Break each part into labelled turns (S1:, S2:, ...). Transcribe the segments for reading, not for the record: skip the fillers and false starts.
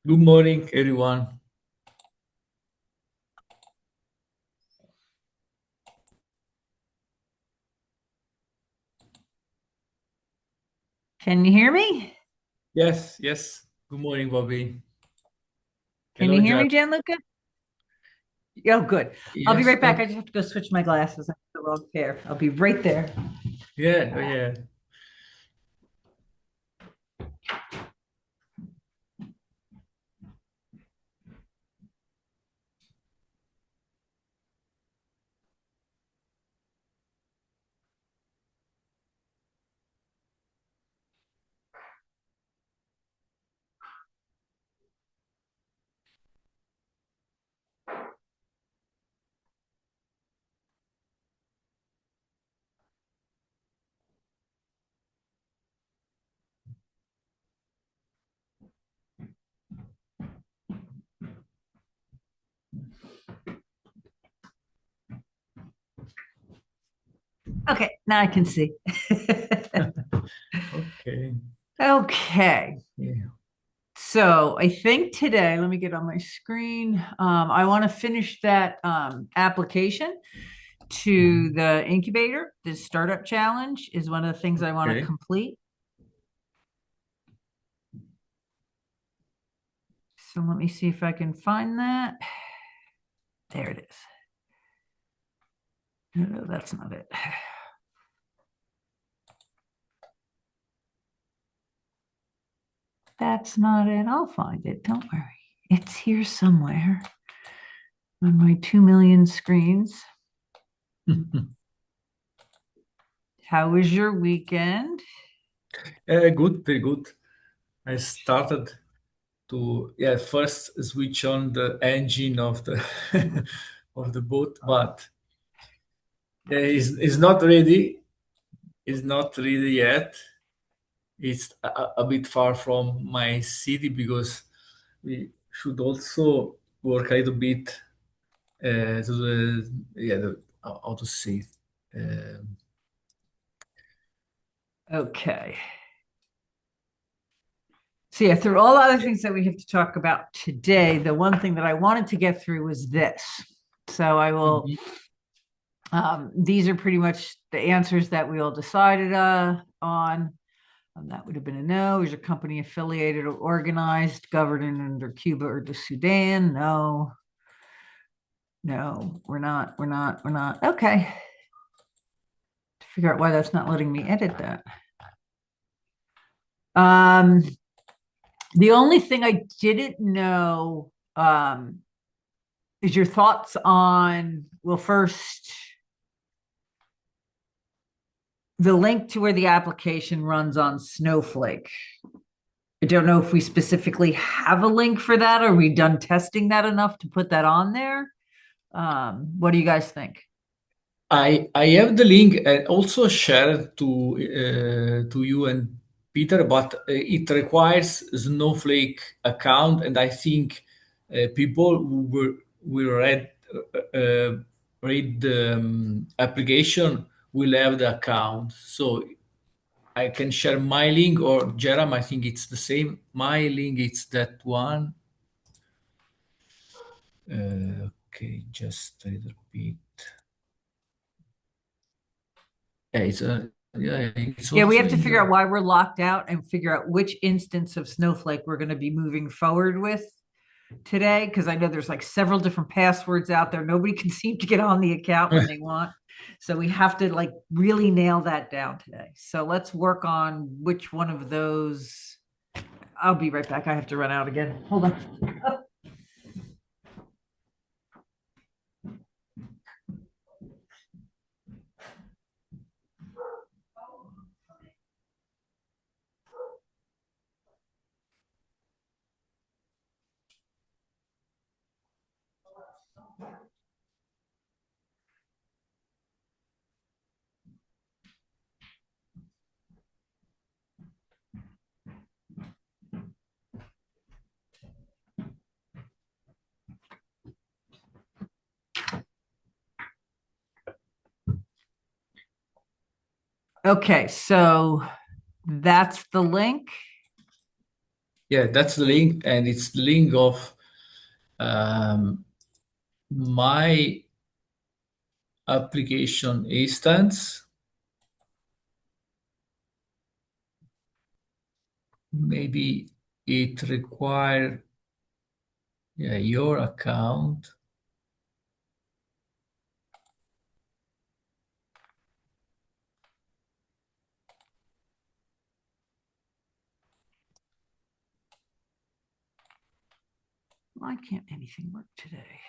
S1: Good morning, everyone.
S2: Can you hear me?
S1: Yes, yes. Good morning, Bobby.
S2: Can you
S1: Hello,
S2: hear
S1: Jar.
S2: me, Gianluca? Oh, good. I'll be
S1: Yes,
S2: right back. I
S1: good.
S2: just have to go switch my glasses. I have the wrong pair. I'll be right there.
S1: Yeah, oh, yeah.
S2: Okay, now I can see.
S1: Okay.
S2: Okay.
S1: Yeah.
S2: So I think today, let me get on my screen. I want to finish that application to
S1: Mhm.
S2: the incubator. The startup challenge is one of the things I want to
S1: Okay.
S2: complete. So let me see if I can find that. There it is. No, that's not it. That's not it. I'll find it. Don't worry. It's here somewhere on my 2 million screens. How was your weekend?
S1: Good, very good. I started to first switch on the engine of the of the boat, but it's not ready. It's not ready yet. It's a bit far from my city because we should also work a little bit to how to say it.
S2: Okay. So, yeah, through all the other things that we have to talk about today, the one thing that I wanted to get through was this. So, I will,
S1: Mhm.
S2: these are pretty much the answers that we all decided on. That would have been a no. Is your company affiliated or organized, governed under Cuba or the Sudan? No. No, we're not. We're not. We're not. Okay. To figure out why that's not letting me edit that. Um, the only thing I didn't know is your thoughts on, well, first, the link to where the application runs on Snowflake. I don't know if we specifically have a link for that. Are we done testing that enough to put that on there? What do you guys think?
S1: I have the link and also shared to you and Peter, but it requires Snowflake account, and I think people who will read the application will have the account. So I can share my link or Jerem. I think it's the same. My link it's that one. Okay, just a little bit. It's
S2: Yeah, we
S1: also
S2: have to
S1: in
S2: figure out
S1: the.
S2: why we're locked out and figure out which instance of Snowflake we're going to be moving forward with today, because I know there's like several different passwords out there. Nobody can seem to get on the account when they want. So we have to like really nail that down today. So let's work on which one of those. I'll be right back. I have to run out again. Hold on. Okay, so that's the link.
S1: Yeah, that's the link, and it's the link of um, my application instance. Maybe it require, yeah, your account.
S2: Why can't anything work today?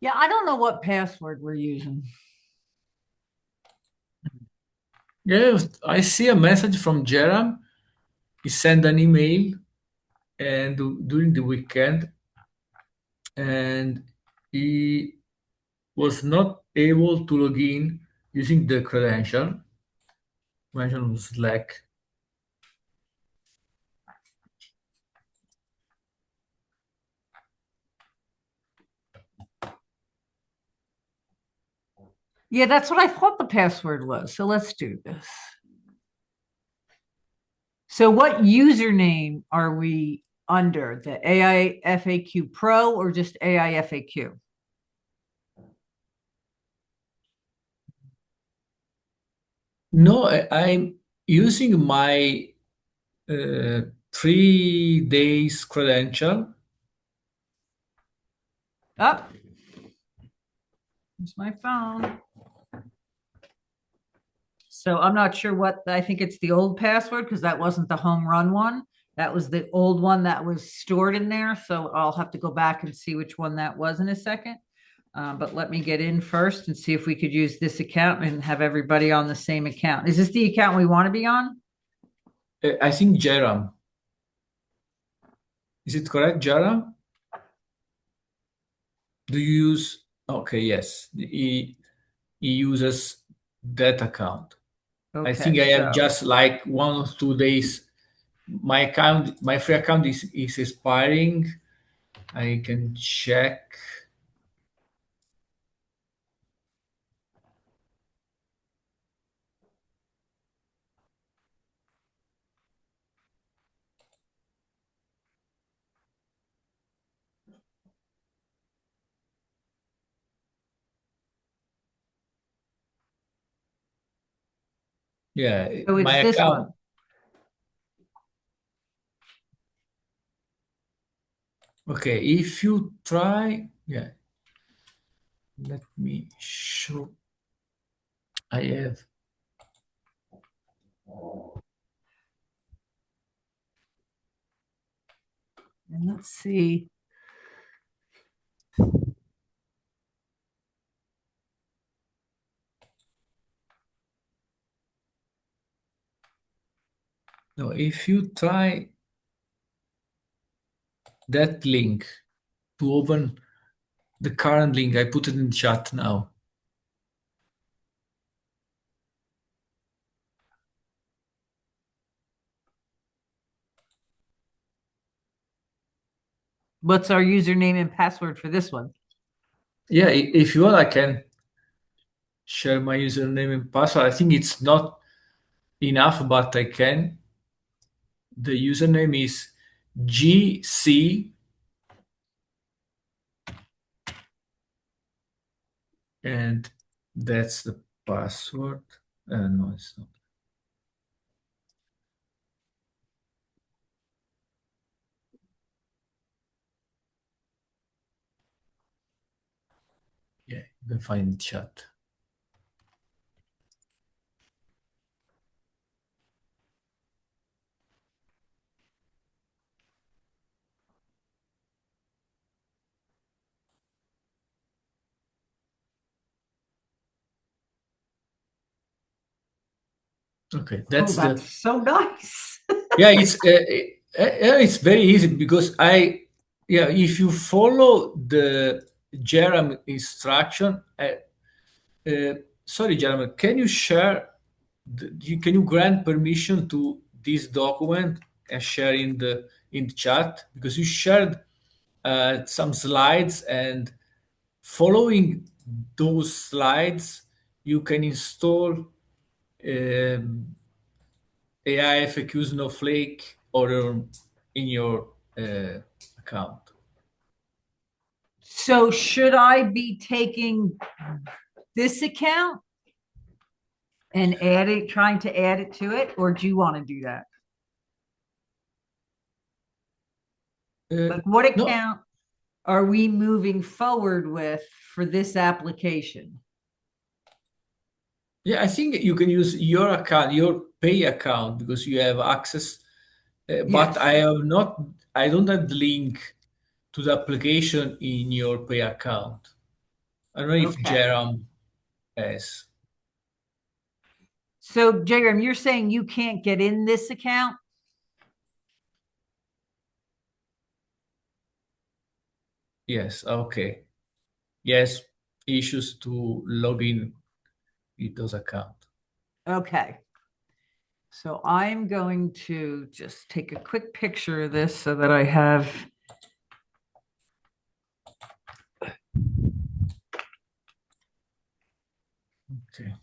S2: Yeah, I don't know what password we're using.
S1: Yeah, I see a message from Jerem. He sent an email and during the weekend, and he was not able to log in using the credential mentioned on Slack.
S2: Yeah, that's what I thought the password was. So let's do this. So what username are we under? The AIFAQ Pro or just AIFAQ?
S1: No, I'm using my 3 days credential.
S2: Up. Oh, here's my phone. So I'm not sure what, I think it's the old password because that wasn't the home run one. That was the old one that was stored in there. So I'll have to go back and see which one that was in a second. But let me get in first and see if we could use this account and have everybody on the same account. Is this the account we want to be on?
S1: I think Jerem. Is it correct, Jerem? Do you use? Okay, yes. He uses that account. I think
S2: Okay,
S1: I have
S2: so
S1: just like 1 or 2 days. My account, my free account is expiring. I can check. Yeah,
S2: so
S1: my
S2: it's this
S1: account.
S2: one.
S1: Okay, if you try, yeah, let me show. I have.
S2: And let's see.
S1: No, if you try that link to open the current link, I put it in chat now.
S2: What's our username and password for this one?
S1: Yeah, if you want, I can share my username and password. I think it's not enough, but I can. The username is GC, and that's the password. No, it's not. Yeah, you can find in chat. Okay,
S2: Oh,
S1: that's
S2: that's
S1: the
S2: so nice.
S1: yeah. It's very easy because I yeah. If you follow the Jerem instruction, uh, sorry, Jeremy, can you share? Can you grant permission to this document and share in the chat because you shared some slides and following those slides you can install AIFAQ Snowflake or in your account.
S2: So should I be taking this account and trying to add it to it, or do you want to do that? Like, what
S1: No,
S2: account are we moving forward with for this application?
S1: yeah, I think you can use your account, your pay account, because you have access. But
S2: Yes.
S1: I don't have the link to the application in your pay account. I don't know if
S2: Okay.
S1: Jerome has.
S2: So, Jagram, you're saying you can't get in this account?
S1: Yes, okay. Yes, issues to log in with those accounts.
S2: Okay. So I'm going to just take a quick picture of this so that I have.
S1: Okay.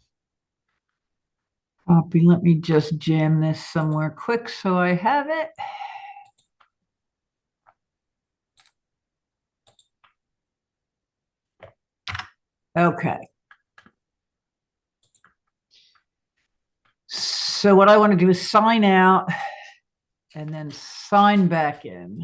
S2: Copy. Let me just jam this somewhere quick so I have it. Okay. So what I want to do is sign out and then sign back in.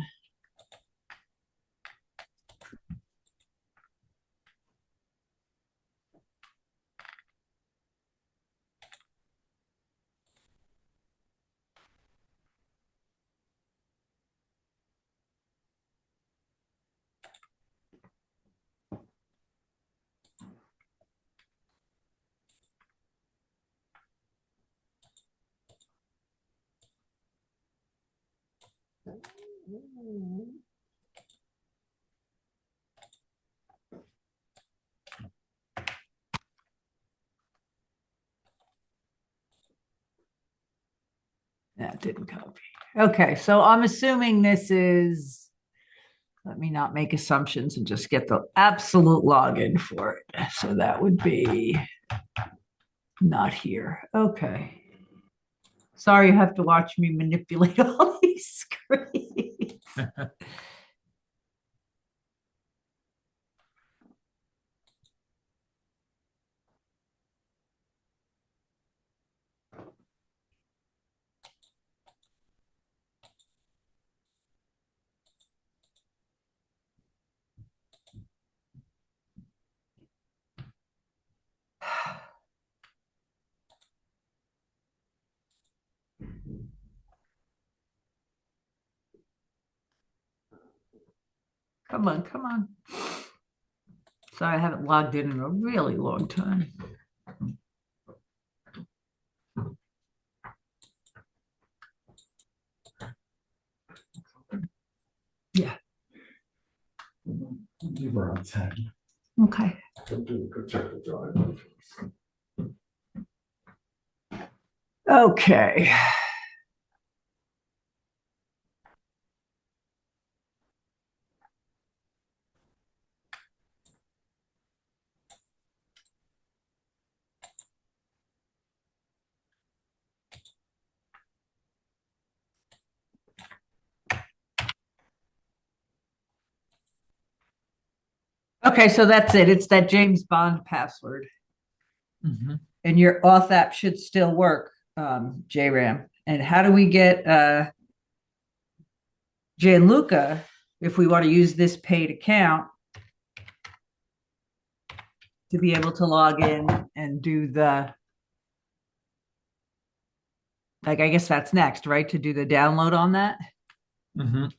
S2: That didn't copy. Okay, so I'm assuming this is, let me not make assumptions and just get the absolute login for it. So that would be not here. Okay. Sorry, you have to watch me manipulate all these screens. Come on, come on. Sorry, I haven't logged in a really long time. Yeah.
S3: Leave around 10.
S2: Okay.
S3: Go check the drive.
S2: Okay. Okay, so that's it. It's that James Bond password.
S1: Mhm.
S2: And your auth app should still work, JRAM. And how do we get Gianluca, if we want to use this paid account, to be able to log in and do the, like, I guess that's next, right? To do the download on that?
S1: Mhm.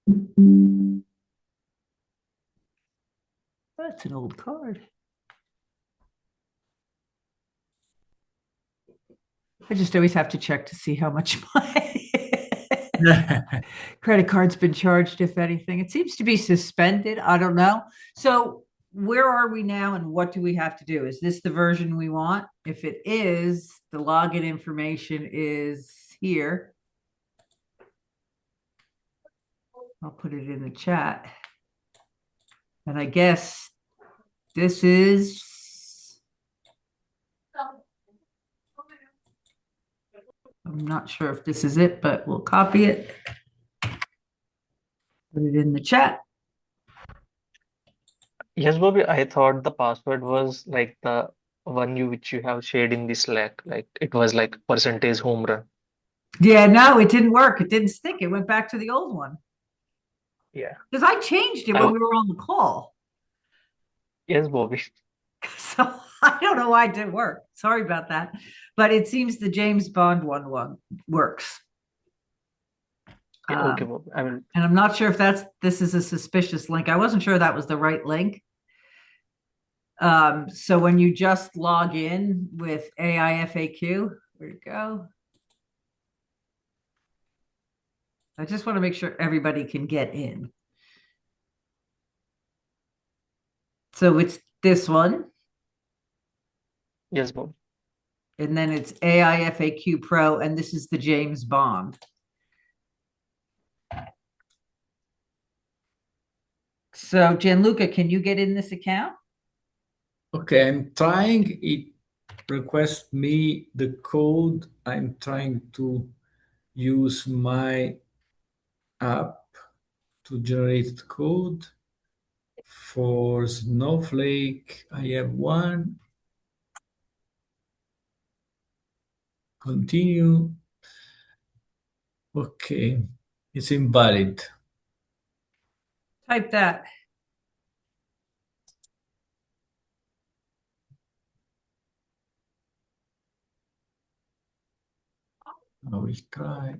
S2: That's an old card. I just always have to check to see how much my credit card's been charged, if anything. It seems to be suspended. I don't know. So where are we now and what do we have to do? Is this the version we want? If it is, the login information is here. I'll put it in the chat. And I guess this is. I'm not sure if this is it, but we'll copy it. Put it in the chat.
S4: Yes, Bobby, I thought the password was like the one which you have shared in the Slack. Like it was like percentage home run.
S2: Yeah, no, it didn't work. It didn't stick. It went back to the old one.
S4: Yeah.
S2: Because I changed it
S4: I
S2: when we were on the call.
S4: yes, Bobby.
S2: So I don't know why it didn't work. Sorry about that. But it seems the James Bond one works.
S4: Yeah, okay, Bobby. I will.
S2: And I'm not sure if this is a suspicious link. I wasn't sure that was the right link. So when you just log in with AIFAQ, where'd it go? I just want to make sure everybody can get in. So it's this one,
S4: Yes, Bobby.
S2: and then it's AIFAQ Pro, and this is the James Bond. So Gianluca, can you get in this account?
S1: Okay, I'm trying. It requests me the code. I'm trying to use my app to generate the code. For Snowflake, I have one. Continue. Okay, it's invalid.
S2: Type that.
S1: I will try.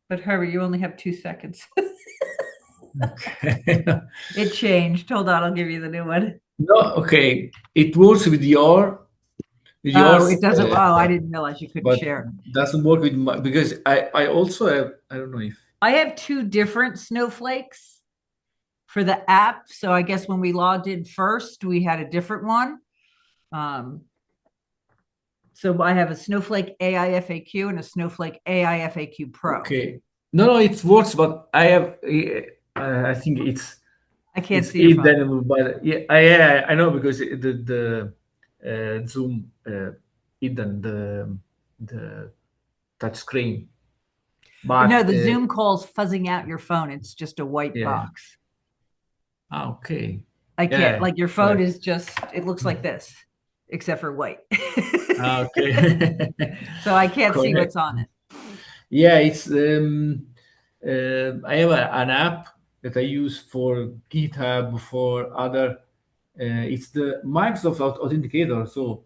S2: But hurry, you only have 2 seconds.
S1: Okay.
S2: It changed. Hold on, I'll give you the new one.
S1: No, okay. It works with
S2: Oh,
S1: yours,
S2: it doesn't. Oh, I didn't realize you couldn't
S1: but
S2: share.
S1: doesn't work with my, because I also have, I don't know if.
S2: I have 2 different snowflakes for the app. So I guess when we logged in first, we had a different one. So I have a Snowflake AIFAQ and a Snowflake AIFAQ Pro.
S1: Okay. No, it works, but I have, I think
S2: I can't
S1: it's
S2: see your phone.
S1: hidden, but yeah, I know because the Zoom hidden the touch screen. But
S2: No, the Zoom call's fuzzing out your phone. It's just a white
S1: yeah.
S2: box.
S1: Okay.
S2: I can't,
S1: Yeah,
S2: like your phone
S1: right.
S2: is just, it looks like this, except for white.
S1: Okay.
S2: So I can't see
S1: Correct.
S2: what's on it.
S1: Yeah, it's I have an app that I use for GitHub for other. It's the Microsoft Authenticator. So,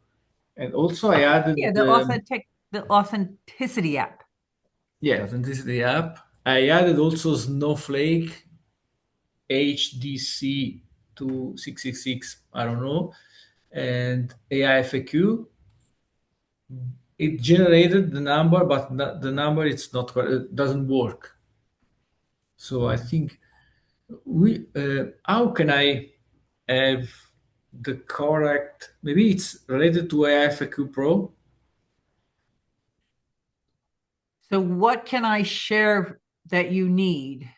S1: and also I added
S2: Yeah, the authenticity app.
S1: yeah, Authenticity app. I added also Snowflake HDC 2666. I don't know, and AIFAQ. It generated the number, but the number it's not it doesn't work. So I think we how can I have the correct? Maybe it's related to AIFAQ Pro.
S2: So what can I share that you need?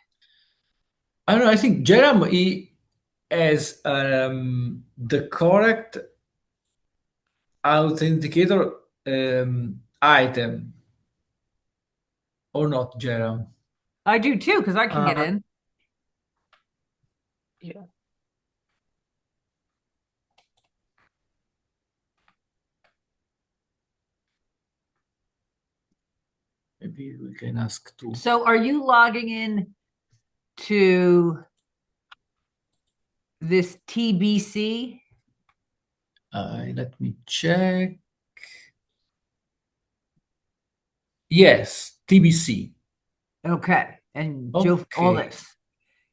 S1: I don't know. I think Jerem he has the correct authenticator item or not, Jerem?
S2: I do too, because I can get
S4: Uh,
S2: in.
S4: yeah.
S1: Maybe we can ask too.
S2: So are you logging in to this TBC?
S1: Let me check. Yes, TBC.
S2: Okay. and Joe, all
S1: Okay.
S2: this.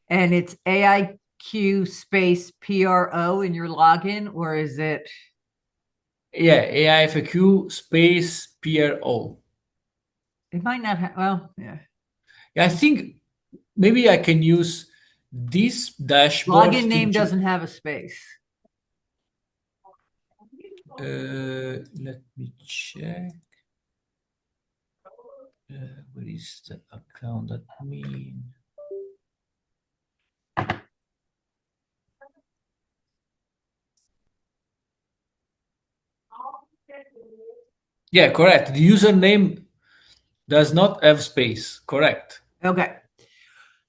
S2: And it's AIQ space PRO in your login, or is it?
S1: Yeah, AIFAQ space PRO.
S2: It might not have, well, yeah.
S1: Yeah, I think maybe I can use this dashboard
S2: Login
S1: to.
S2: name doesn't have a space.
S1: Let me check. Where is the account admin? Yeah, correct. The username does not have space. Correct.
S2: Okay.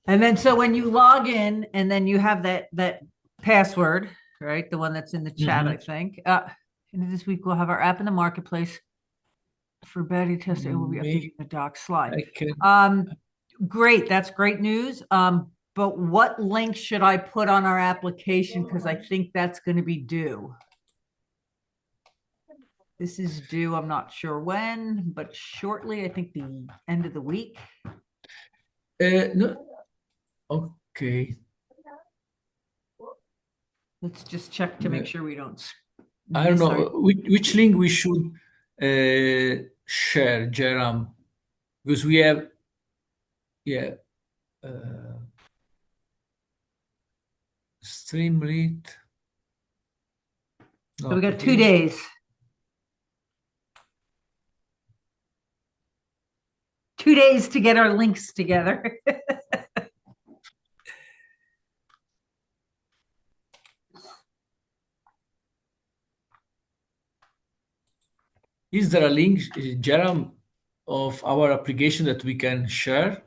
S2: And then so when you log in and then you have that password, right? The one that's in the chat, I
S1: Mhm.
S2: think. And this week we'll have our app in the marketplace for beta test. It will be updated
S1: Maybe
S2: in the doc slide.
S1: I can.
S2: Great. That's great news. But what link should I put on our application? Because I think that's going to be due. This is due, I'm not sure when, but shortly, I think the end of the week.
S1: No. Okay.
S2: Let's just check to make sure we don't
S1: I don't
S2: miss our.
S1: know which link we should share, Jerem, because we have, yeah, Streamlit.
S2: So we
S1: Not
S2: got 2
S1: this.
S2: days. 2 days to get our links together.
S1: Is there a link, Jerem, of our application that we can share?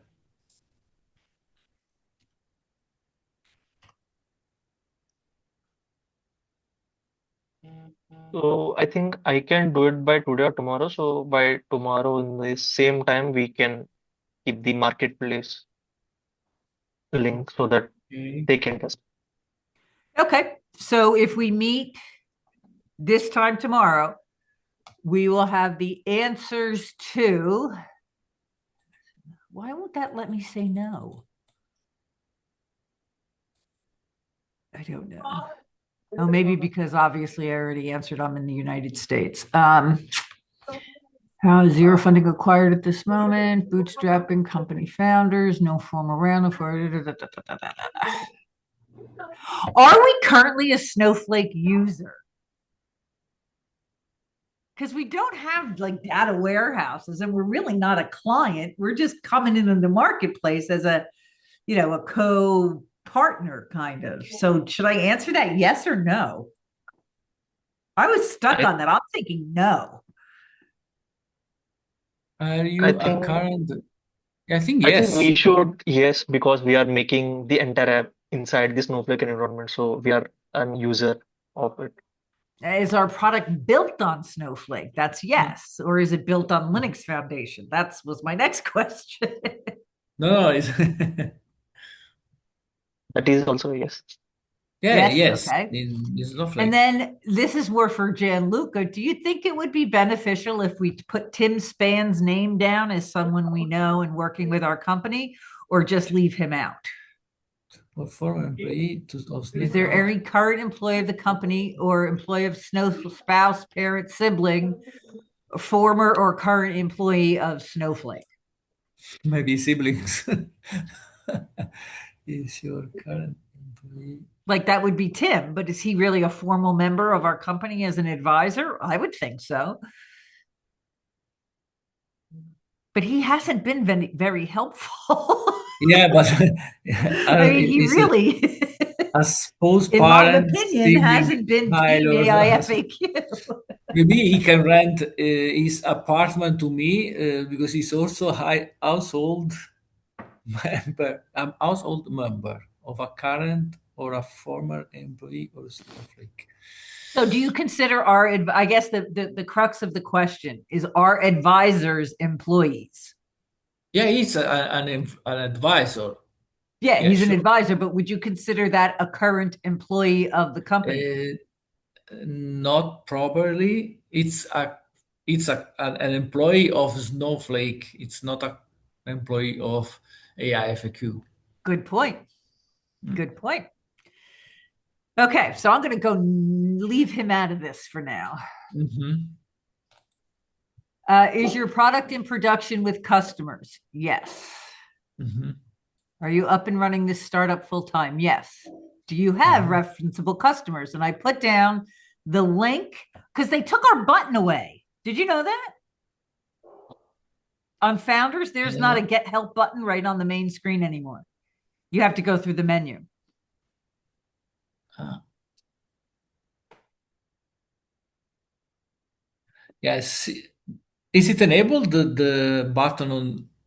S4: So I think I can do it by today or tomorrow. So by tomorrow in the same time, we can keep the marketplace link so that
S1: Okay.
S4: they can test.
S2: Okay. So if we meet this time tomorrow, we will have the answers to. Why won't that let me say no? I don't know. Oh, maybe because obviously I already answered I'm in the United States. How is zero funding acquired at this moment? Bootstrapping company founders, no formal round for. Are we currently a Snowflake user? Because we don't have like data warehouses and we're really not a client. We're just coming in the marketplace as a, a co-partner kind of. So should I answer that yes or no? I was stuck
S4: I
S2: on that. I'm thinking no.
S1: Are
S4: I
S1: you a
S4: think
S1: current? I think
S4: I think
S1: yes.
S4: we should, yes, because we are making the entire app inside the Snowflake environment, so we are an user of it.
S2: Is our product built on Snowflake? That's yes. Or is it built on Linux Foundation? That was my next question.
S1: No, no, it's
S4: That is also a yes.
S1: yeah,
S2: Yes.
S1: yes.
S2: Okay.
S1: In
S2: And
S1: Snowflake.
S2: then this is more for Gianluca. Do you think it would be beneficial if we put Tim Span's name down as someone we know and working with our company, or just leave him out?
S1: For former employee of
S2: Is there
S1: Snowflake.
S2: any current employee of the company or employee of Snow spouse, parent, sibling, former or current employee of Snowflake?
S1: Maybe siblings. Is your current employee?
S2: Like that would be Tim, but is he really a formal member of our company as an advisor? I would think so. But he hasn't been very helpful.
S1: Yeah, but
S2: I mean, he
S1: is
S2: really,
S1: a spouse,
S2: in my
S1: parent,
S2: opinion,
S1: sibling,
S2: hasn't been
S1: child,
S2: team
S1: or
S2: AIFAQ.
S1: maybe he can rent his apartment to me because he's also a high household member. Household member of a current or a former employee or Snowflake.
S2: So do you consider I guess the crux of the question is, are advisors employees?
S1: Yeah, he's an advisor.
S2: Yeah,
S1: Yeah,
S2: he's an
S1: sure.
S2: advisor, but would you consider that a current employee of the company?
S1: Uh, Not properly. It's an employee of Snowflake. It's not an employee of AIFAQ.
S2: Good point.
S1: Mm.
S2: Good point. Okay, so I'm going to go leave him out of this for now.
S1: Mhm.
S2: Is your product in production with customers? Yes.
S1: Mhm.
S2: Are you up and running this startup full time? Yes. Do you have
S1: Mhm.
S2: referenceable customers? And I put down the link because they took our button away. Did you know that? On Founders, there's not a
S1: Uh,
S2: get help button right on the main screen anymore. You have to go through the menu.
S1: ah. Yes. Is it enabled the button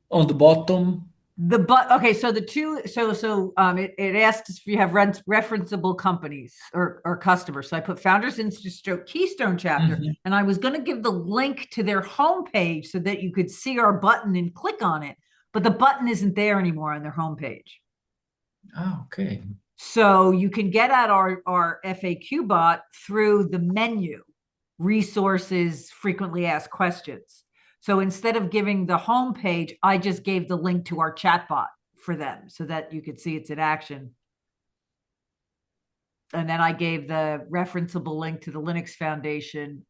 S1: on the bottom?
S2: Okay, so the two it asks if you have referenceable companies or customers. So I put Founders Institute Keystone chapter,
S1: Mhm.
S2: and I was going to give the link to their homepage so that you could see our button and click on it, but the button isn't there anymore on their homepage.
S1: Ah, okay.
S2: So you can get at our FAQ bot through the menu, resources, frequently asked questions. So instead of giving the home page, I just gave the link to our chatbot for them so that you could see it's in action. And then I gave the referenceable link to the Linux Foundation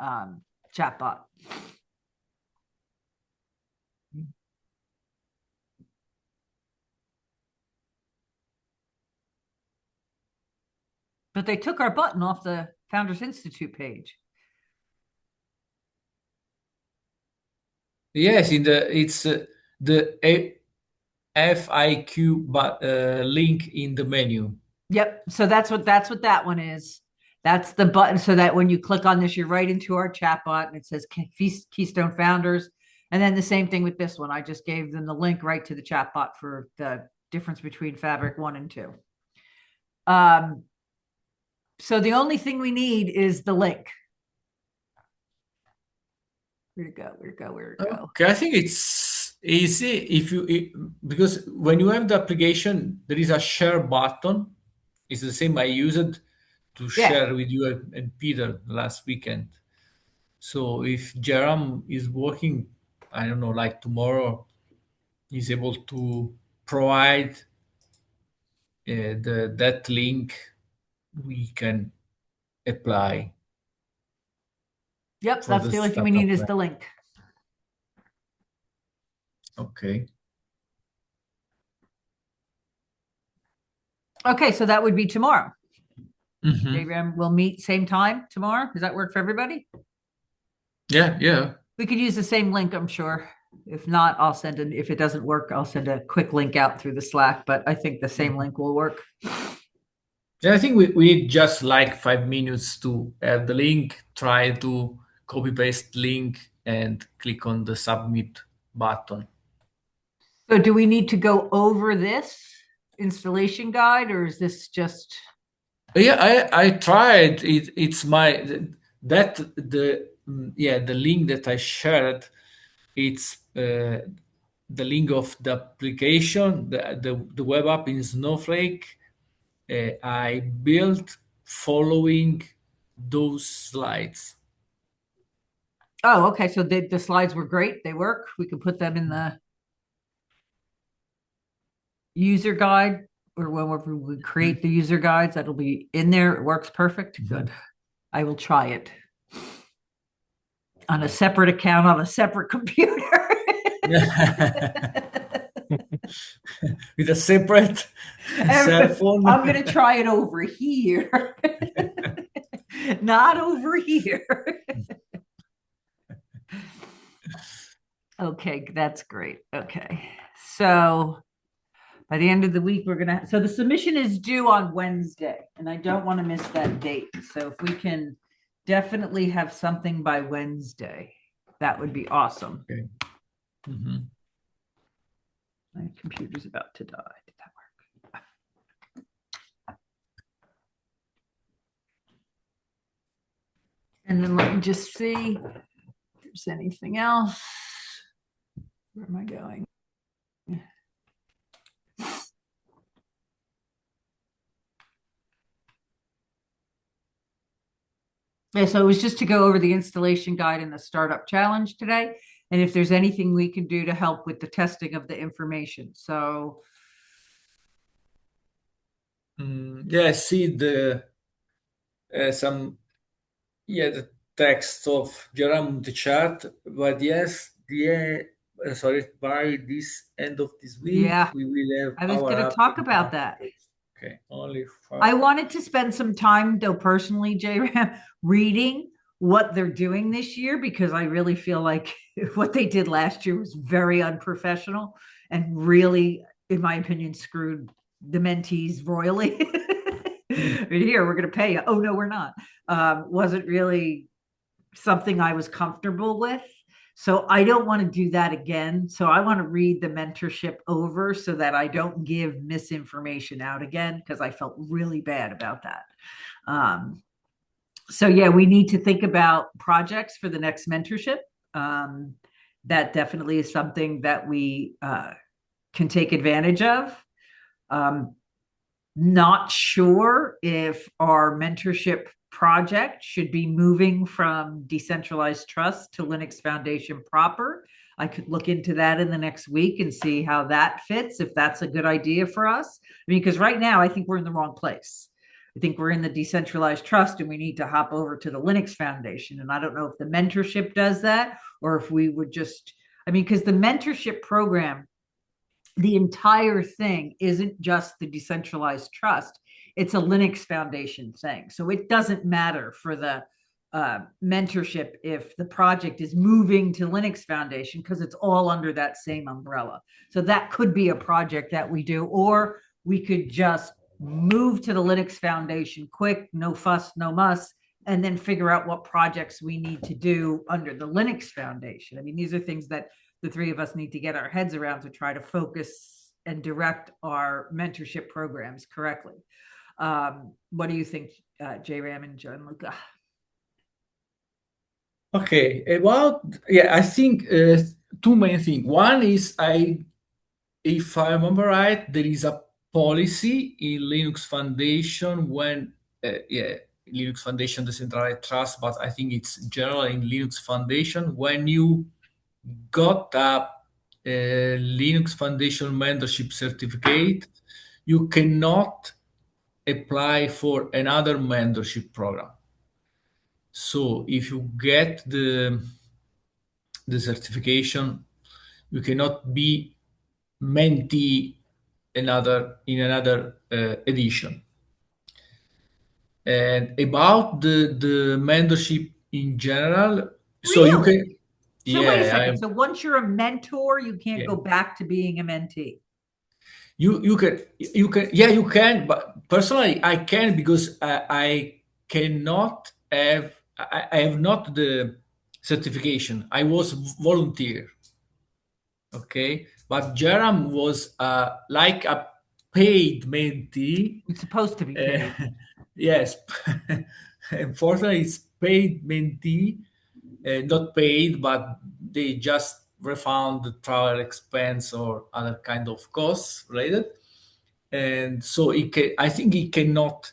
S2: chatbot. But they took our button off the Founders Institute page.
S1: Yes, it's the FIQ link in the menu.
S2: Yep. So that's what that one is. That's the button so that when you click on this, you're right into our chat bot and it says Keystone Founders. And then the same thing with this one. I just gave them the link right to the chat bot for the difference between Fabric 1 and 2. So the only thing we need is the link. Where'd it go? Where'd it go? Where'd it go?
S1: Okay, I think it's easy because when you have the application, there is a share button. It's the same I used to
S2: Yeah.
S1: share with you and Peter last weekend. So if Jerome is working, I don't know, like tomorrow, he's able to provide the that link, we can apply
S2: Yep.
S1: for
S2: That's
S1: the
S2: the only thing we
S1: startup
S2: need is
S1: plan.
S2: the link.
S1: Okay.
S2: Okay. So that would be tomorrow.
S1: Hmm.
S2: JRAM will meet same time tomorrow. Does that work for everybody?
S1: Yeah, yeah.
S2: We could use the same link, I'm sure. If not, if it doesn't work, I'll send a quick link out through the Slack, but I think the same link will work.
S1: Yeah, I think we need just like 5 minutes to add the link, try to copy paste link and click on the submit button.
S2: So do we need to go over this installation guide or is this just,
S1: Yeah, I tried it. It's my that the link that I shared. It's the link of the application, the web app in Snowflake. I built following those slides.
S2: oh, okay. So the slides were great. They work. We can put them in the user guide or whenever we create the user guides, that'll be in there. It works perfect.
S1: Mhm.
S2: Good. I will try it on a separate account on a separate computer.
S1: With a separate cell phone.
S2: I'm going to try it over here, not over here. Okay, that's great. Okay. So by the end of the week, so the submission is due on Wednesday, and I don't want to miss that date. So if we can definitely have something by Wednesday, that would be awesome.
S1: Okay. Mhm.
S2: My computer's about to die. Did that work? And then let me just see if there's anything else. Where am I going? Yeah, so it was just to go over the installation guide and the startup challenge today. and if there's anything we can do to help with the testing of the information. So
S1: Yeah, I see the some the text of Jerome the chat, but yes, sorry, by this end of this week
S2: yeah,
S1: we will have
S2: I was
S1: our
S2: going to talk
S1: update
S2: about that.
S1: market. Okay, only
S2: I
S1: five.
S2: wanted to spend some time, though, personally, J-Ram, reading what they're doing this year because I really feel like what they did last year was very unprofessional and really, in my opinion, screwed the mentees royally. Here, we're going to pay you. Oh, no, we're not. Wasn't really something I was comfortable with. So I don't want to do that again. So I want to read the mentorship over so that I don't give misinformation out again because I felt really bad about that. So yeah, we need to think about projects for the next mentorship. That definitely is something that we can take advantage of. Um, Not sure if our mentorship project should be moving from decentralized trust to Linux Foundation proper. I could look into that in the next week and see how that fits, if that's a good idea for us. I mean, because right now I think we're in the wrong place. I think we're in the decentralized trust and we need to hop over to the Linux Foundation. And I don't know if the mentorship does that or if we would just, I mean, because the mentorship program, the entire thing isn't just the decentralized trust, it's a Linux Foundation thing. So it doesn't matter for the mentorship if the project is moving to Linux Foundation because it's all under that same umbrella. So that could be a project that we do, or we could just move to the Linux Foundation quick, no fuss, no muss, and then figure out what projects we need to do under the Linux Foundation. I mean, these are things that the three of us need to get our heads around to try to focus and direct our mentorship programs correctly. What do you think, J-Ram and Gianluca?
S1: Okay, about I think two main things. One is if I remember right, there is a policy in Linux Foundation when Linux Foundation decentralized trust, but I think it's general in Linux Foundation when you got a Linux Foundation mentorship certificate, you cannot apply for another mentorship program. So if you get the certification, you cannot be mentee another edition. And about the mentorship in general, so you
S2: Really?
S1: can,
S2: So wait a
S1: yeah,
S2: second. So once you're a mentor, you can't
S1: yeah.
S2: go back to being a mentee.
S1: You can, but personally I can because I cannot have I have not the certification. I was volunteer, okay, but Jerem was like a paid mentee.
S2: It's supposed to be paid.
S1: Yes, unfortunately it's paid mentee, not paid, but they just refund the travel expense or other kind of costs related. And so I think he cannot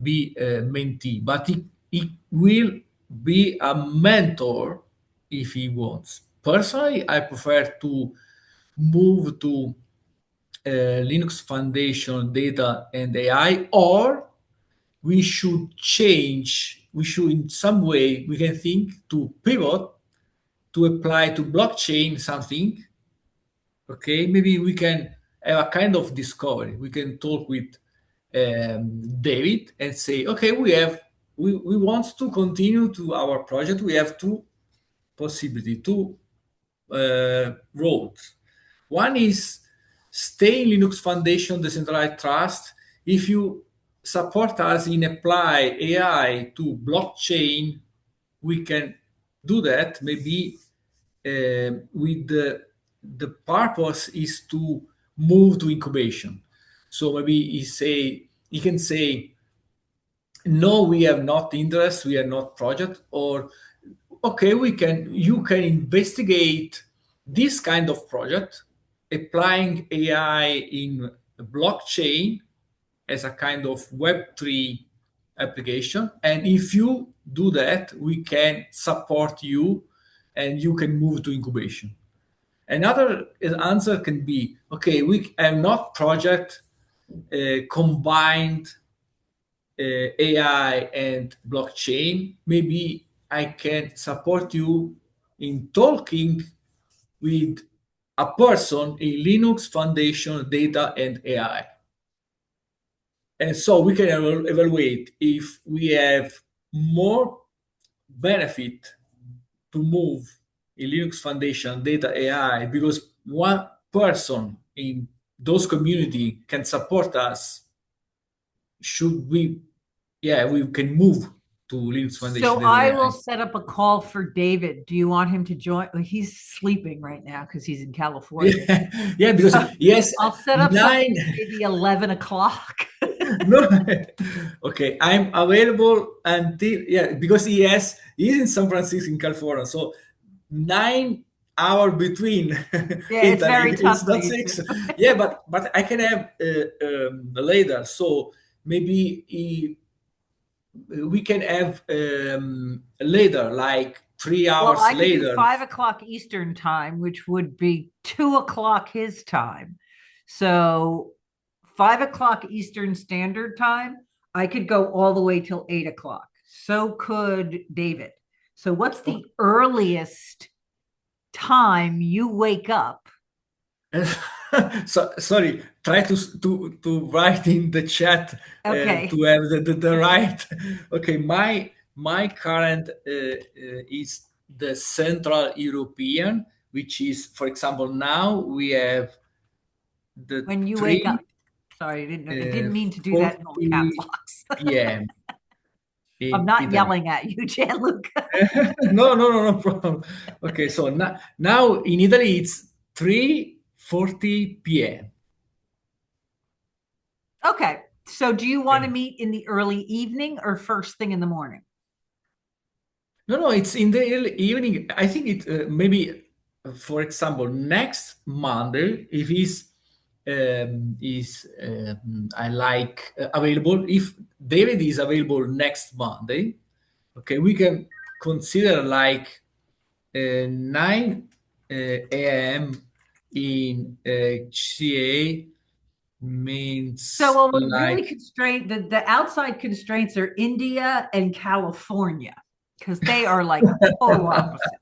S1: be a mentee, but he will be a mentor if he wants. Personally, I prefer to move to Linux Foundation data and AI, or we should change, we should in some way, we can think to pivot to apply to blockchain something. Okay, maybe we can have a kind of discovery. We can talk with David and say, okay, we want to continue to our project. We have two possibility, two roads. One is stay in Linux Foundation decentralized trust. If you support us in apply AI to blockchain, we can do that. Maybe with the purpose is to move to incubation. So maybe he can say, no, we have not interest, we are not project, or okay, you can investigate this kind of project, applying AI in blockchain as a kind of Web3 application. And if you do that, we can support you and you can move to incubation. Another answer can be, okay, we have not project combined AI and blockchain. Maybe I can support you in talking with a person in Linux Foundation data and AI. And so we can evaluate if we have more benefit to move in Linux Foundation data AI because one person in those community can support us. Should we, yeah, we can move to Linux Foundation
S2: So
S1: data
S2: I will
S1: AI.
S2: set up a call for David. Do you want him to join? He's sleeping right now because he's in California.
S1: Yeah, yeah, because
S2: So
S1: yes,
S2: I'll set up
S1: 9.
S2: something maybe 11 o'clock.
S1: No, okay, I'm available until, yeah, because he's in San Francisco in California, so 9 hour between
S2: Yeah, it's
S1: Italy.
S2: very
S1: It's
S2: tough for
S1: not
S2: you too.
S1: 6. Yeah, but I can have later. So maybe we can have later, like three
S2: Well,
S1: hours
S2: I could do
S1: later.
S2: 5 o'clock Eastern time, which would be 2 o'clock his time. So 5 o'clock Eastern Standard Time, I could go all the way till 8 o'clock. So could David. So what's the earliest time you wake up?
S1: So sorry, try to write in the chat
S2: Okay.
S1: to have the right. Okay, my current is the Central European, which is, for example, now we have the
S2: When you wake up. Sorry, I didn't mean to do that in all caps
S1: 40
S2: locks.
S1: p.m.
S2: I'm
S1: in
S2: not
S1: Italy.
S2: yelling at you, Gianluca.
S1: No problem. Okay, so now in Italy it's 3:40 p.m.
S2: Okay. So do you want to
S1: Okay.
S2: meet in the early evening or first thing in the morning?
S1: No, it's in the early evening. I think it maybe, for example, next Monday, if I like available. If David is available next Monday, okay, we can consider like 9 a.m. in CA
S2: So,
S1: means
S2: well, we're really
S1: like
S2: constrained. The outside constraints are India and California because they are like total opposite.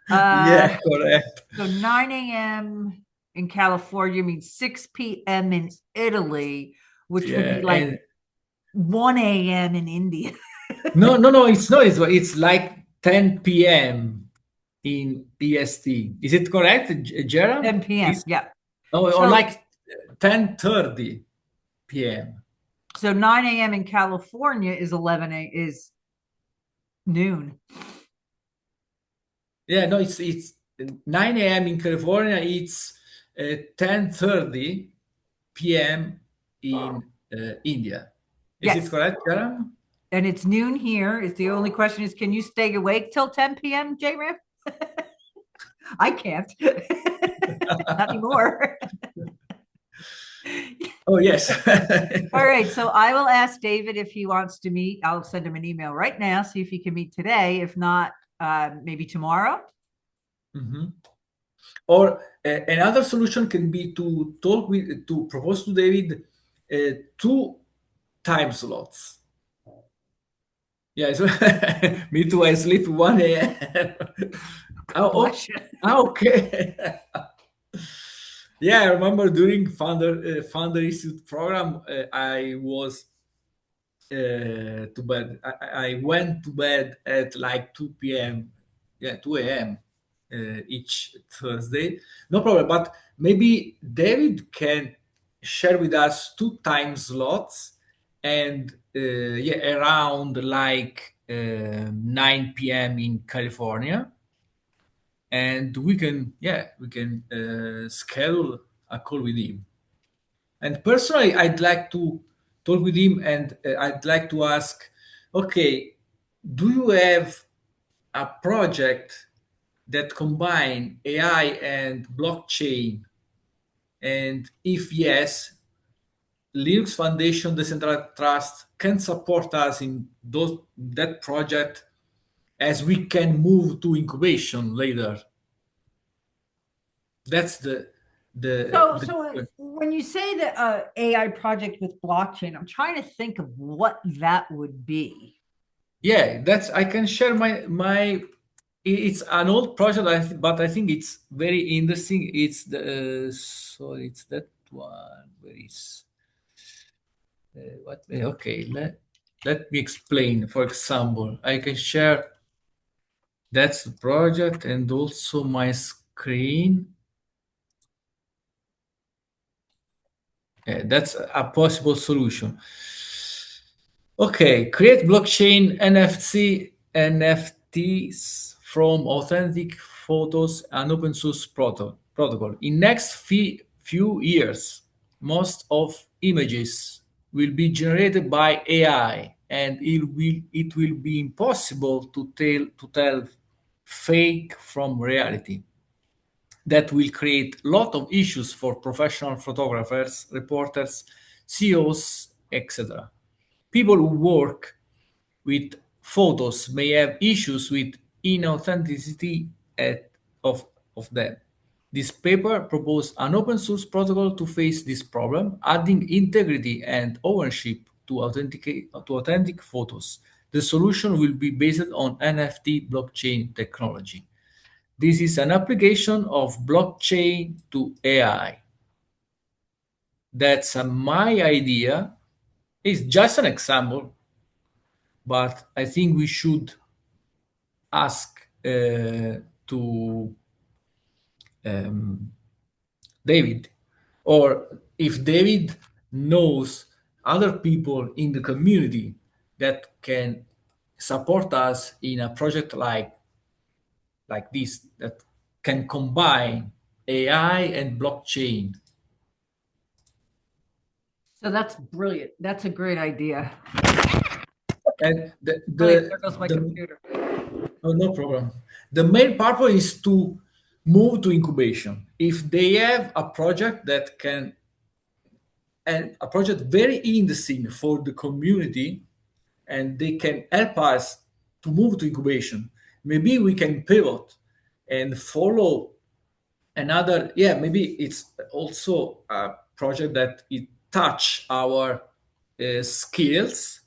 S2: Uh,
S1: yeah, correct.
S2: so 9 a.m. in California means 6 p.m. in Italy, which would be
S1: Yeah,
S2: like
S1: and
S2: 1 a.m. in India.
S1: no, it's not. It's like 10 p.m. in EST. Is it correct, Gerard?
S2: 10 p.m.
S1: Is
S2: Yeah.
S1: or
S2: So
S1: like 10:30 p.m.
S2: so 9 a.m. in California is 11 is noon.
S1: Yeah, no, it's 9 a.m. in California. It's 10:30 p.m. in India. Is it
S2: Yes.
S1: correct, Gerard?
S2: And it's noon here. Is the only question is can you stay awake till 10 p.m., J Ram? I can't. Not anymore.
S1: Oh yes.
S2: All right. So I will ask David if he wants to meet. I'll send him an email right now, see if he can meet today. If not, maybe tomorrow.
S1: Mhm. Or another solution can be to propose to David two time slots. Yeah, so me too. I sleep 1 a.m.
S2: God
S1: Oh,
S2: bless you.
S1: okay. Yeah, I remember during Founder Institute program, I was to bed. I went to bed at like 2 p.m. Yeah, 2 a.m. Each Thursday. No problem. But maybe David can share with us two time slots and yeah, around like 9 p.m. in California. And we can schedule a call with him. And personally, I'd like to talk with him and I'd like to ask, okay, do you have a project that combine AI and blockchain? And if yes, Linux Foundation Decentralized Trust can support us in that project as we can move to incubation later. That's
S2: So when you say that AI project with blockchain, I'm trying to think of what that would be.
S1: yeah, that's I can share it's an old project, but I think it's very interesting. It's sorry, it's that one. Where is what? Okay, let me explain. For example, I can share that's the project and also my screen. That's a possible solution. Okay, create blockchain NFTs from authentic photos and open source protocol. In next few years, most of images will be generated by AI, and it will be impossible to tell fake from reality. That will create a lot of issues for professional photographers, reporters, CEOs, etc. People who work with photos may have issues with inauthenticity of them. This paper proposed an open source protocol to face this problem, adding integrity and ownership to authentic photos. The solution will be based on NFT blockchain technology. This is an application of blockchain to AI. That's my idea. It's just an example, but I think we should ask to um, David, or if David knows other people in the community that can support us in a project like this that can combine AI and blockchain.
S2: So that's brilliant. That's a great idea.
S1: And
S2: Oh, wait, there goes my
S1: the
S2: computer.
S1: oh, no problem. The main purpose is to move to incubation. If they have a project that can, and a project very interesting for the community, and they can help us to move to incubation, maybe we can pivot and follow another. Yeah, maybe it's also a project that it touch our skills,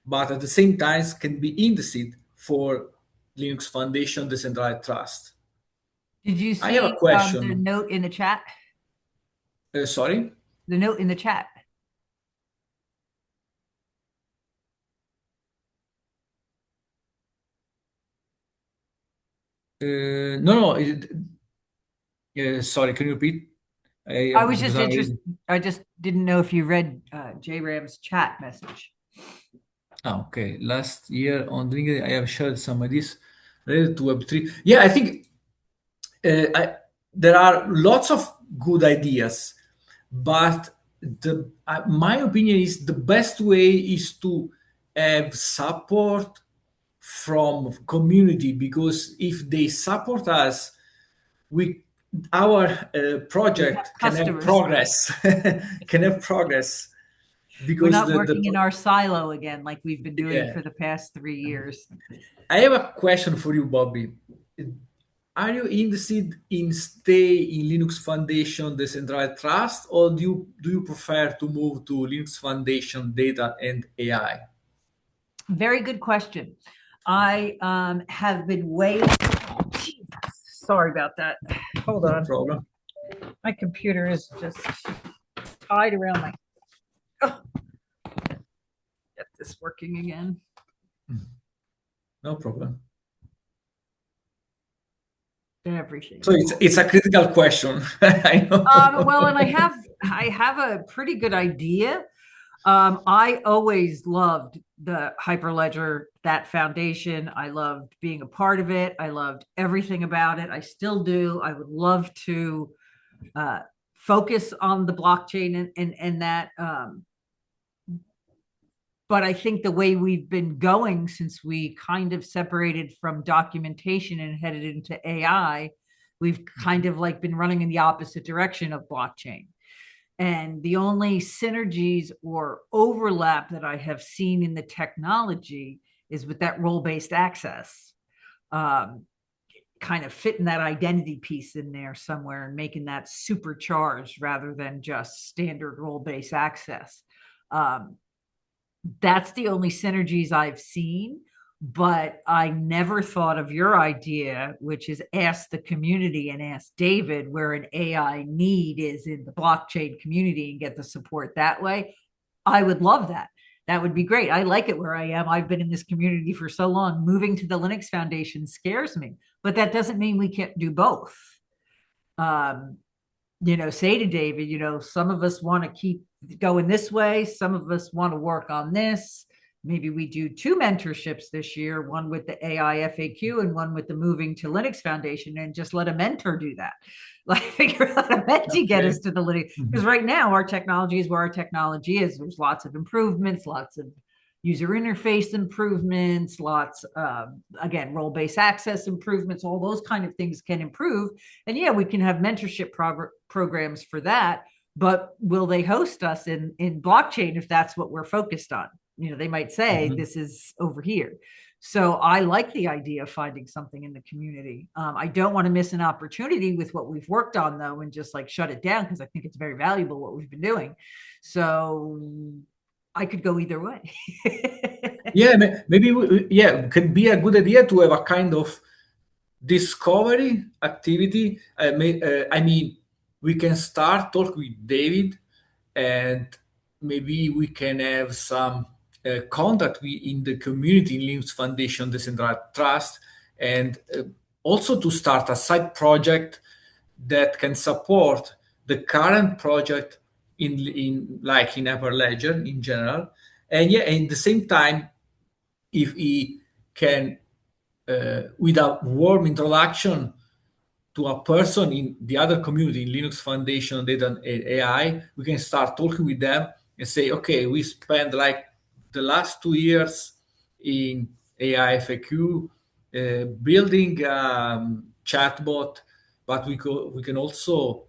S1: but at the same time can be indexed for Linux Foundation Decentralized Trust.
S2: Did you
S1: I have
S2: see
S1: a
S2: the
S1: question.
S2: note in the chat?
S1: Sorry?
S2: The note in the chat.
S1: No, no. Sorry, can you repeat?
S2: I was
S1: Because
S2: just
S1: I'm
S2: interested.
S1: reading.
S2: I just didn't know if you read JRAM's chat message.
S1: Okay. Last year on LinkedIn, I have shared some ideas related to Web3. Yeah, I think there are lots of good ideas, but my opinion is the best way is to have support from community, because if they support us, we our
S2: We have
S1: project can have
S2: customers.
S1: progress. Can have progress
S2: We're
S1: because
S2: not working in our silo again like we've been doing
S1: yeah.
S2: for the past 3 years.
S1: I have a question for you, Bobby. Are you interested in stay in Linux Foundation Decentralized Trust, or do you prefer to move to Linux Foundation Data and AI?
S2: Very good question. I have been waiting. Sorry about that. Hold
S1: No
S2: on.
S1: problem.
S2: My computer is just tied around my. Oh, get this working again.
S1: No problem.
S2: Everything.
S1: So it's a critical question. I know.
S2: Well, and I have a pretty good idea. I always loved the Hyperledger, that foundation. I loved being a part of it. I loved everything about it. I still do. I would love to focus on the blockchain and that. But I think the way we've been going since we kind of separated from documentation and headed into AI, we've kind of like been running in the opposite direction of blockchain. And the only synergies or overlap that I have seen in the technology is with that role based access. um, kind of fitting that identity piece in there somewhere and making that supercharged rather than just standard role-based access. Um, that's the only synergies I've seen. But I never thought of your idea, which is ask the community and ask David where an AI need is in the blockchain community and get the support that way. I would love that. That would be great. I like it where I am. I've been in this community for so long. Moving to the Linux Foundation scares me, but that doesn't mean we can't do both. Um, say to David, some of us want to keep going this way. Some of us want to work on this. Maybe we do 2 mentorships this year, one with the AIFAQ and one with the Moving to Linux Foundation, and just let a mentor do that. Like figure out a mentee get us to the Linux. Because right now our technology is where our technology is. There's lots of improvements, lots of user interface improvements, lots of, again, role-based access improvements, all those kind of things can improve. And yeah, we can have mentorship programs for that, but will they host us in blockchain if that's what we're focused on? They might say this is over here. So I like the idea of finding something in the community. I don't want to miss an opportunity with what we've worked on though, and just like shut it down, because I think it's very valuable what we've been doing. So I could go either way.
S1: Yeah, maybe could be a good idea to have a kind of discovery activity. I mean, we can start talk with David, and maybe we can have some contact in the community in Linux Foundation Decentralized Trust, and also to start a side project that can support the current project in like in Hyperledger in general, and yeah, and at the same time, if he can, with a warm introduction to a person in the other community in Linux Foundation Data and AI, we can start talking with them and say, okay, we spent like the last 2 years in AIFAQ building chatbot, but we can also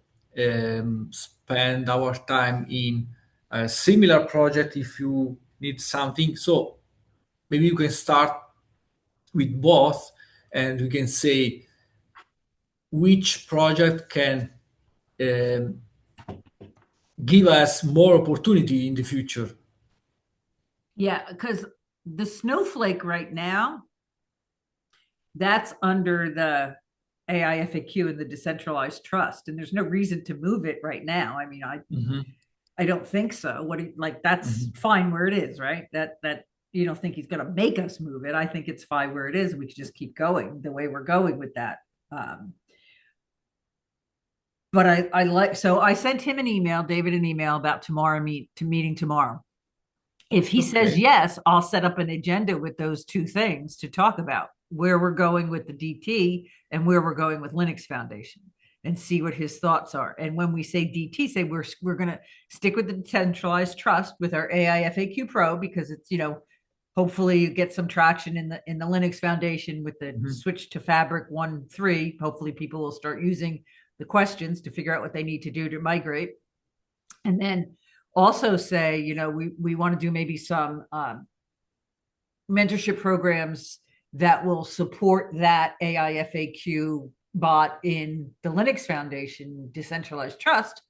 S1: spend our time in a similar project if you need something. So maybe you can start with both, and we can say which project can um, give us more opportunity in the future.
S2: Yeah, because the Snowflake right now, that's under the AIFAQ and the decentralized trust, and there's no reason to move it right now. I mean, I don't think so. That's fine where it is, right? That you don't think he's going to make us move it. I think it's fine where it is. We can just keep going the way we're going with that. But I like, so I sent him an email, David, an email about meeting tomorrow. If he says yes, I'll set up an agenda with those 2 things to talk about where we're going with the DT and where we're going with Linux Foundation, and see what his thoughts are. And when we say DT, say we're going to stick with the decentralized trust with our AIFAQ Pro, because it's, hopefully you get some traction in the Linux Foundation with the switch to Fabric 1.3. Hopefully people will start using the questions to figure out what they need to do to migrate. And then also say, we want to do maybe some mentorship programs that will support that AIFAQ bot in the Linux Foundation Decentralized Trust.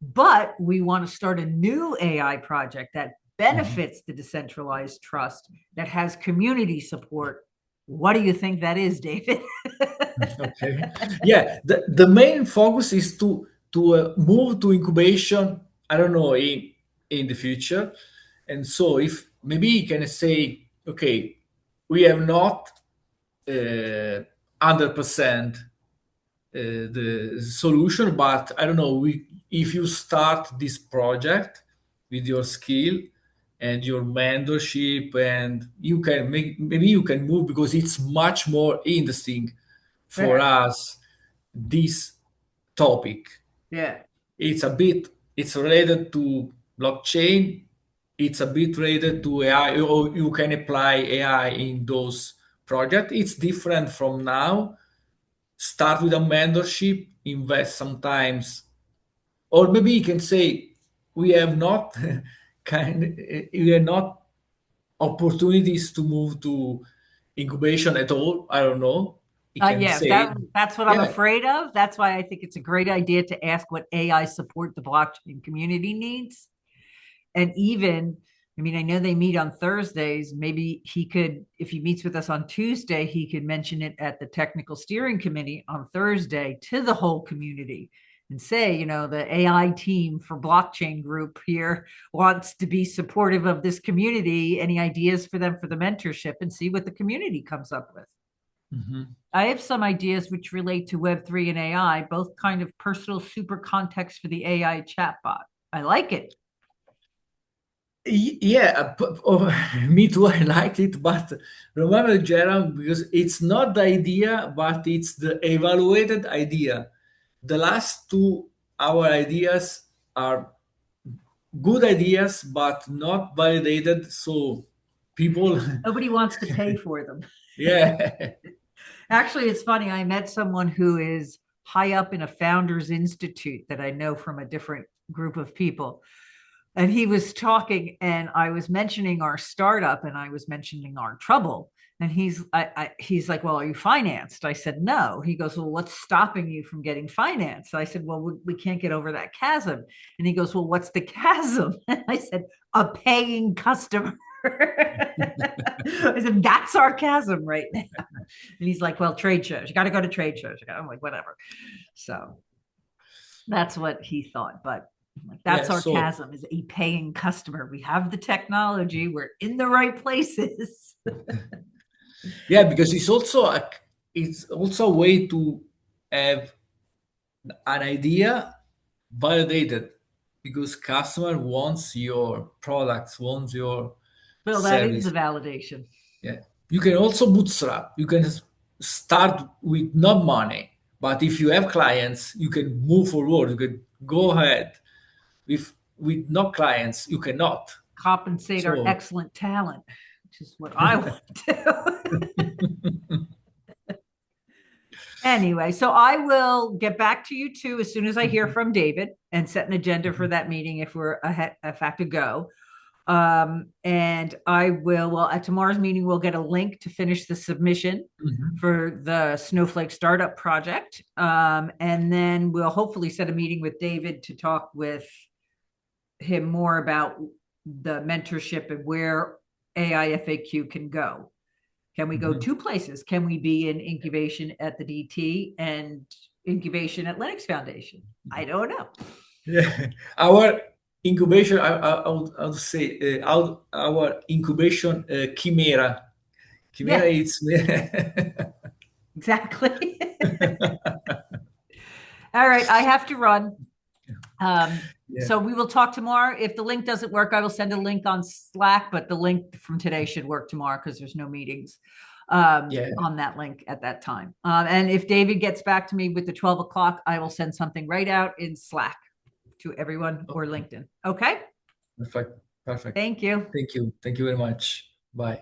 S2: But we want to start a new AI project that benefits the decentralized trust, that has community support. What do you think that is, David?
S1: Okay. Yeah, the main focus is to move to incubation. I don't know, in the future, and so if maybe you can say, okay, we have not 100% the solution, but I don't know, if you start this project with your skill and your mentorship, and you can maybe you can move, because it's much more interesting for us, this topic.
S2: Yeah.
S1: It's related to blockchain, it's a bit related to AI, or you can apply AI in those projects. It's different from now. Start with a mentorship, invest sometimes, or maybe you can say we have not we have not opportunities to move to incubation at all. I don't know. He can
S2: Yeah,
S1: say,
S2: that's what I'm
S1: yeah.
S2: afraid of. That's why I think it's a great idea to ask what AI support the blockchain community needs. And even, I mean, I know they meet on Thursdays. Maybe he could, if he meets with us on Tuesday, he could mention it at the technical steering committee on Thursday to the whole community and say, you know, the AI team for blockchain group here wants to be supportive of this community. Any ideas for them for the mentorship, and see what the community comes up with.
S1: Mhm.
S2: I have some ideas which relate to Web3 and AI, both kind of personal super context for the AI chatbot. I like it.
S1: Yeah, me too. I liked it, but remember, Gerald, because it's not the idea, but it's the evaluated idea. The last two, our ideas are good ideas, but not validated. So people,
S2: Nobody wants to pay for them.
S1: yeah.
S2: Actually, it's funny. I met someone who is high up in a founders institute that I know from a different group of people. And he was talking, and I was mentioning our startup, and I was mentioning our trouble. And he's like, "Well, are you financed?" I said, "No." He goes, "Well, what's stopping you from getting financed?" I said, "Well, we can't get over that chasm." And he goes, "Well, what's the chasm?" And I said, "A paying customer." I said, "That's our chasm right now." And he's like, "Well, trade shows. You got to go to trade shows." I'm like, "Whatever." So that's what he thought. But like,
S1: Yeah.
S2: that's our
S1: So
S2: chasm, is a paying customer. We have the technology. We're in the right places.
S1: yeah, because it's also a way to have an idea validated because customer wants your products, wants your
S2: Well, that is the
S1: service.
S2: validation.
S1: Yeah. You can also bootstrap. You can start with not money, but if you have clients, you can move forward. You can go ahead. With no clients, you cannot.
S2: Compensate our
S1: So
S2: excellent talent, which is what I want to do. Anyway, so I will get back to you too as soon as I hear from David and set an agenda for that meeting if we're ahead, if I have to go. And I will, well, at tomorrow's meeting, we'll get a link to finish the submission
S1: Mhm.
S2: for the Snowflake startup project. And then we'll hopefully set a meeting with David to talk with him more about the mentorship and where AIFAQ can go. Can we go
S1: Mhm.
S2: two places? Can we be in incubation at the DT and incubation at Linux Foundation? I don't know.
S1: Yeah, our incubation. I would say our incubation chimera. Chimera
S2: Yeah,
S1: is
S2: exactly. All right, I have to run.
S1: yeah,
S2: So we will talk tomorrow. If the link doesn't work, I will send a link on Slack, but the link from today should work tomorrow because there's no meetings
S1: yeah.
S2: on that link at that time. And if David gets back to me with the 12 o'clock, I will send something right out in Slack to everyone or LinkedIn. Okay.
S1: Perfect, perfect.
S2: Thank you.
S1: Thank you very much. Bye.